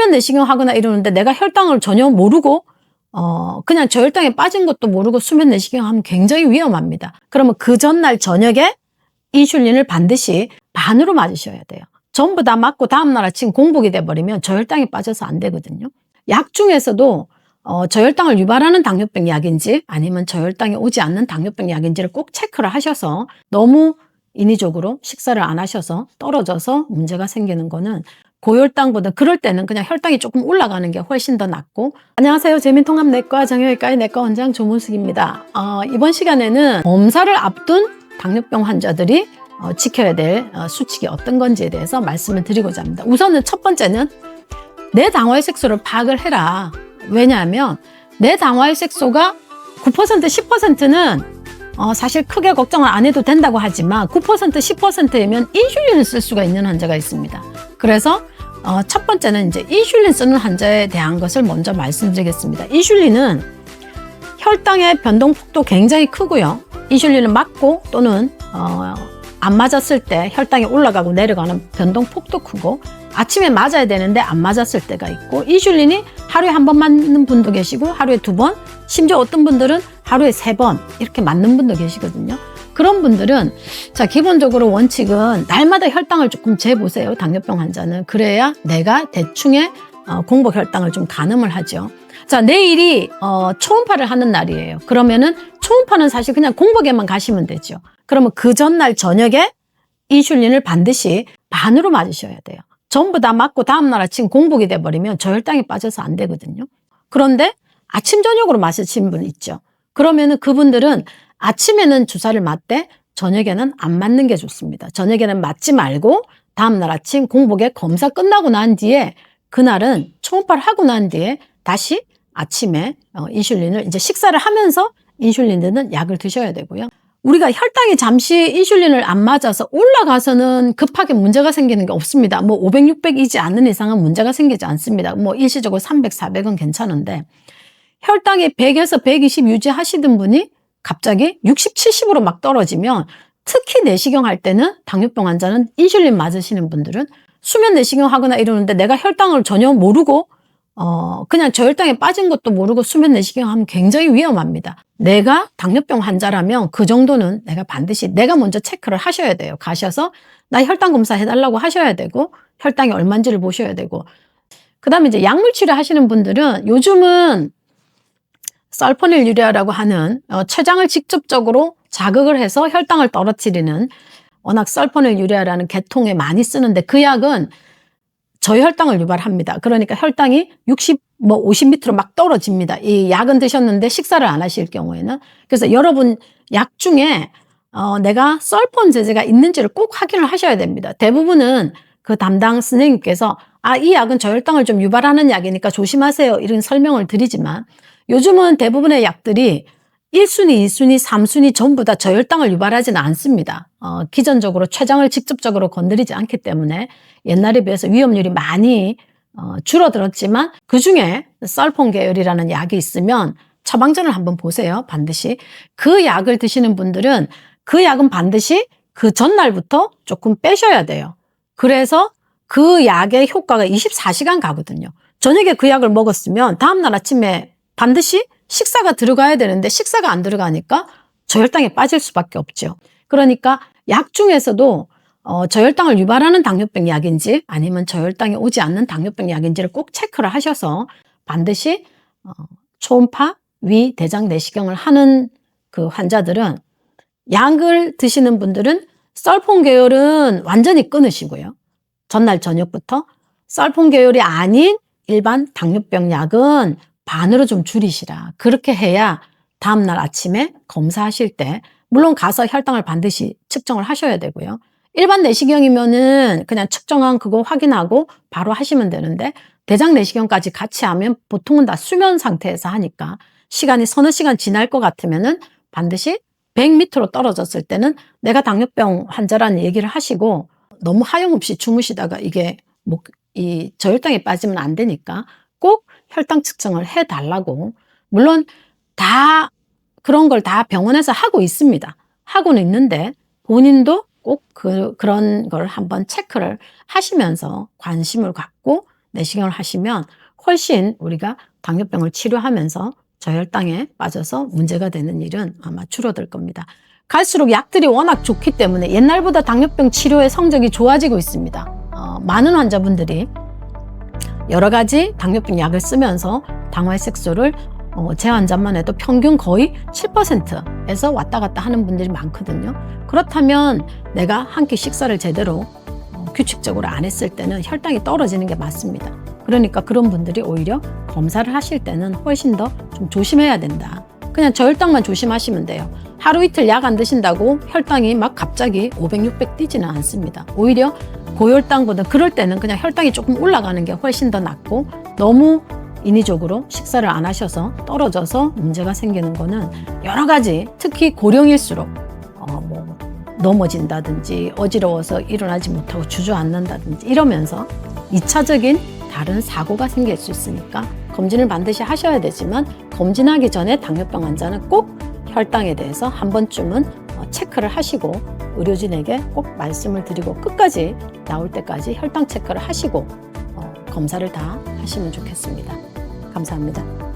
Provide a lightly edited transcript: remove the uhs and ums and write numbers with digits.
수면 내시경 하거나 이러는데 내가 혈당을 전혀 모르고 그냥 저혈당에 빠진 것도 모르고 수면 내시경 하면 굉장히 위험합니다. 그러면 그 전날 저녁에 인슐린을 반드시 반으로 맞으셔야 돼요. 전부 다 맞고 다음날 아침 공복이 돼버리면 저혈당에 빠져서 안 되거든요. 약 중에서도 저혈당을 유발하는 당뇨병 약인지 아니면 저혈당이 오지 않는 당뇨병 약인지를 꼭 체크를 하셔서 너무 인위적으로 식사를 안 하셔서 떨어져서 문제가 생기는 거는 고혈당보다 그럴 때는 그냥 혈당이 조금 올라가는 게 훨씬 더 낫고. 안녕하세요. 재민통합내과 정형외과의 내과 원장 조문숙입니다. 이번 시간에는 검사를 앞둔 당뇨병 환자들이 지켜야 될 수칙이 어떤 건지에 대해서 말씀을 드리고자 합니다. 우선은 첫 번째는 내 당화혈 색소를 파악을 해라. 왜냐하면 내 당화혈 색소가 9% 10%는 사실 크게 걱정을 안 해도 된다고 하지만 9% 10%이면 인슐린을 쓸 수가 있는 환자가 있습니다. 그래서 첫 번째는 이제 인슐린 쓰는 환자에 대한 것을 먼저 말씀드리겠습니다. 인슐린은 혈당의 변동폭도 굉장히 크고요. 인슐린을 맞고 또는 안 맞았을 때 혈당이 올라가고 내려가는 변동폭도 크고, 아침에 맞아야 되는데 안 맞았을 때가 있고, 인슐린이 하루에 한 번 맞는 분도 계시고 하루에 2번, 심지어 어떤 분들은 하루에 3번 이렇게 맞는 분도 계시거든요. 그런 분들은 자, 기본적으로 원칙은 날마다 혈당을 조금 재보세요. 당뇨병 환자는. 그래야 내가 대충의 공복 혈당을 좀 가늠을 하죠. 자, 내일이 초음파를 하는 날이에요. 그러면은 초음파는 사실 그냥 공복에만 가시면 되죠. 그러면 그 전날 저녁에 인슐린을 반드시 반으로 맞으셔야 돼요. 전부 다 맞고 다음날 아침 공복이 돼버리면 저혈당이 빠져서 안 되거든요. 그런데 아침 저녁으로 맞으신 분 있죠. 그러면은 그분들은 아침에는 주사를 맞되 저녁에는 안 맞는 게 좋습니다. 저녁에는 맞지 말고 다음날 아침 공복에 검사 끝나고 난 뒤에, 그날은 초음파를 하고 난 뒤에 다시 아침에 인슐린을 이제 식사를 하면서 인슐린 드는 약을 드셔야 되고요. 우리가 혈당이 잠시 인슐린을 안 맞아서 올라가서는 급하게 문제가 생기는 게 없습니다. 뭐 500, 600이지 않는 이상은 문제가 생기지 않습니다. 뭐 일시적으로 300, 400은 괜찮은데, 혈당이 100에서 120 유지하시던 분이 갑자기 60, 70으로 막 떨어지면, 특히 내시경 할 때는 당뇨병 환자는 인슐린 맞으시는 분들은 수면 내시경 하거나 이러는데 내가 혈당을 전혀 모르고 그냥 저혈당에 빠진 것도 모르고 수면 내시경 하면 굉장히 위험합니다. 내가 당뇨병 환자라면 그 정도는 내가 반드시 내가 먼저 체크를 하셔야 돼요. 가셔서 나 혈당 검사 해달라고 하셔야 되고, 혈당이 얼마인지를 보셔야 되고, 그 다음에 이제 약물 치료 하시는 분들은 요즘은 설포닐 유레아라고 하는 췌장을 직접적으로 자극을 해서 혈당을 떨어뜨리는, 워낙 설포닐 유레아라는 계통에 많이 쓰는데 그 약은 저혈당을 유발합니다. 그러니까 혈당이 60, 50 밑으로 막 떨어집니다. 이 약은 드셨는데 식사를 안 하실 경우에는. 그래서 여러분 약 중에 내가 설폰 제제가 있는지를 꼭 확인을 하셔야 됩니다. 대부분은 그 담당 선생님께서 이 약은 저혈당을 좀 유발하는 약이니까 조심하세요, 이런 설명을 드리지만, 요즘은 대부분의 약들이 1순위, 2순위, 3순위 전부 다 저혈당을 유발하지는 않습니다. 기전적으로 췌장을 직접적으로 건드리지 않기 때문에 옛날에 비해서 위험률이 많이 줄어들었지만, 그중에 설폰 계열이라는 약이 있으면 처방전을 한번 보세요. 반드시. 그 약을 드시는 분들은 그 약은 반드시 그 전날부터 조금 빼셔야 돼요. 그래서 그 약의 효과가 24시간 가거든요. 저녁에 그 약을 먹었으면 다음날 아침에 반드시 식사가 들어가야 되는데 식사가 안 들어가니까 저혈당에 빠질 수밖에 없죠. 그러니까 약 중에서도 저혈당을 유발하는 당뇨병 약인지 아니면 저혈당이 오지 않는 당뇨병 약인지를 꼭 체크를 하셔서 반드시 초음파, 위, 대장 내시경을 하는 그 환자들은, 약을 드시는 분들은 설폰 계열은 완전히 끊으시고요. 전날 저녁부터 설폰 계열이 아닌 일반 당뇨병 약은 반으로 좀 줄이시라. 그렇게 해야 다음날 아침에 검사하실 때, 물론 가서 혈당을 반드시 측정을 하셔야 되고요. 일반 내시경이면은 그냥 측정한 그거 확인하고 바로 하시면 되는데, 대장 내시경까지 같이 하면 보통은 다 수면 상태에서 하니까 시간이 서너 시간 지날 것 같으면은 반드시 100 밑으로 떨어졌을 때는 내가 당뇨병 환자라는 얘기를 하시고, 너무 하염없이 주무시다가 이게 이 저혈당에 빠지면 안 되니까 꼭 혈당 측정을 해달라고. 물론 다 그런 걸 다 병원에서 하고 있습니다. 하고는 있는데 본인도 꼭 그런 걸 한번 체크를 하시면서 관심을 갖고 내시경을 하시면 훨씬 우리가 당뇨병을 치료하면서 저혈당에 빠져서 문제가 되는 일은 아마 줄어들 겁니다. 갈수록 약들이 워낙 좋기 때문에 옛날보다 당뇨병 치료의 성적이 좋아지고 있습니다. 많은 환자분들이 여러 가지 당뇨병 약을 쓰면서 당화혈색소를 제 환자만 해도 평균 거의 7%에서 왔다 갔다 하는 분들이 많거든요. 그렇다면 내가 한 끼 식사를 제대로 규칙적으로 안 했을 때는 혈당이 떨어지는 게 맞습니다. 그러니까 그런 분들이 오히려 검사를 하실 때는 훨씬 더 좀 조심해야 된다. 그냥 저혈당만 조심하시면 돼요. 하루 이틀 약 안 드신다고 혈당이 막 갑자기 500, 600 뛰지는 않습니다. 오히려 고혈당보다 그럴 때는 그냥 혈당이 조금 올라가는 게 훨씬 더 낫고, 너무 인위적으로 식사를 안 하셔서 떨어져서 문제가 생기는 거는 여러 가지, 특히 고령일수록 넘어진다든지 어지러워서 일어나지 못하고 주저앉는다든지 이러면서 2차적인 다른 사고가 생길 수 있으니까 검진을 반드시 하셔야 되지만, 검진하기 전에 당뇨병 환자는 꼭 혈당에 대해서 한 번쯤은 체크를 하시고 의료진에게 꼭 말씀을 드리고 끝까지 나올 때까지 혈당 체크를 하시고 검사를 다 하시면 좋겠습니다. 감사합니다.